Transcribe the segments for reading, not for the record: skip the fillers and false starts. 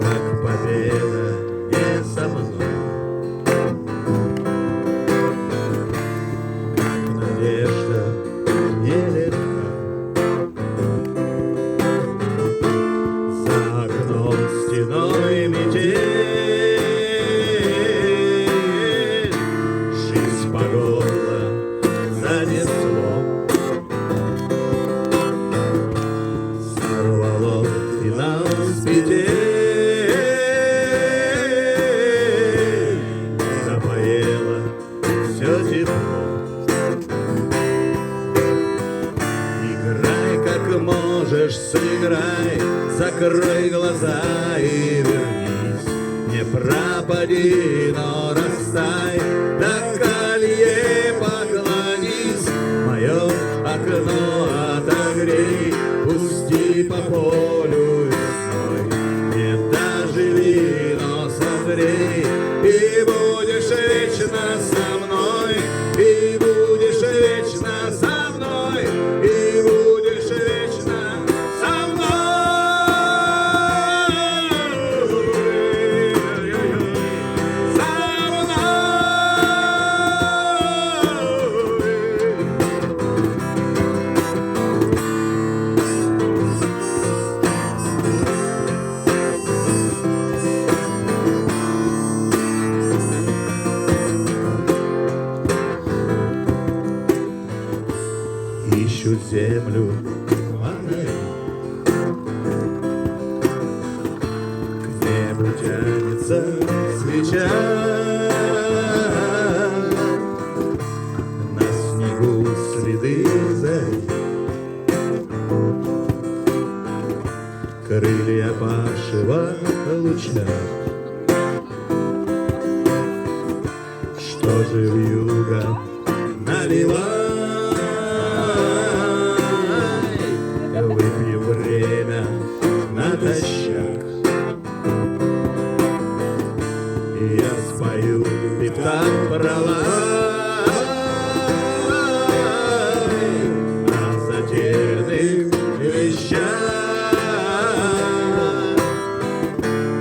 как победа не со мной, как надежда нелегка. За окном стеной метель, жизнь по горло занесло, сорвало финал с петель, запоело все тепло. Играй как можешь, сыграй, закрой глаза и вернись. Не пропади, но растай, до колье поклонись. Мое окно отогрей, пусти по полю весной. Не доживи, но созрей, и будешь вечно со мной, и будешь вечно со мной, и будешь вечно со мной. Ищут землю фонари, к небу тянется свеча, на снегу следы зари, крылья павшего луча. Что же вьюга навела? Выпьем время натощак, я спою, и так права, о затерянных вещах.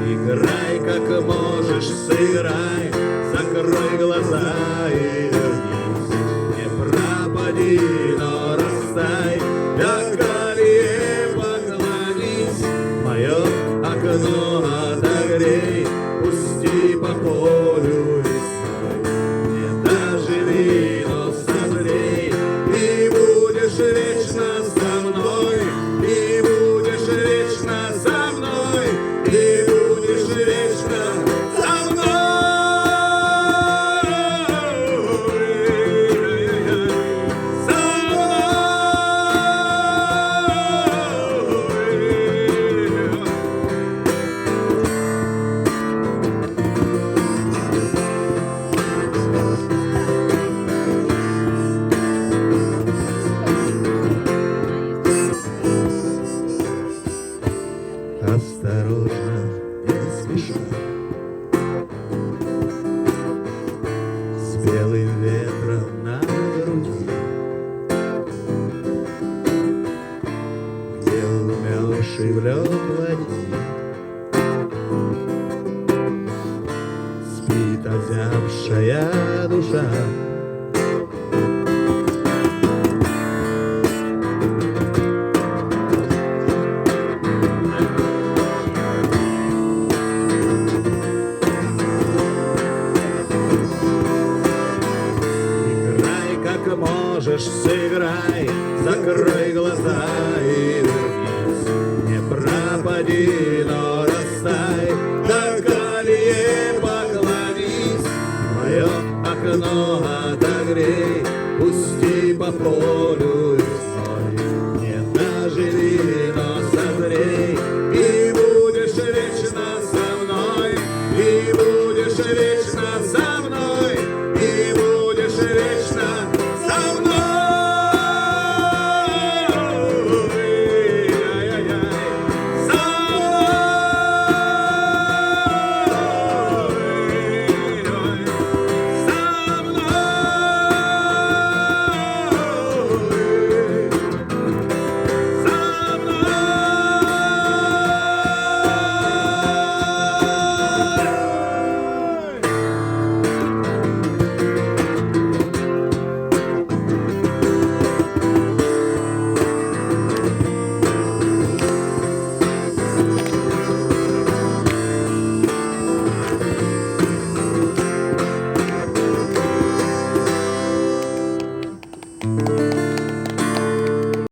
Играй как можешь, сыграй, закрой глаза и вернись. Не пропади, но растай, до колье поклонись. Мое окно отогрей, пусти по полю весной. Не доживи, но созрей, и будешь вечно со мной, и будешь вечно со мной, и будешь вечно со мной. Осторожно, не спеша, с белым ветром на груди, где умерший в лед ладьи спит озябшая душа.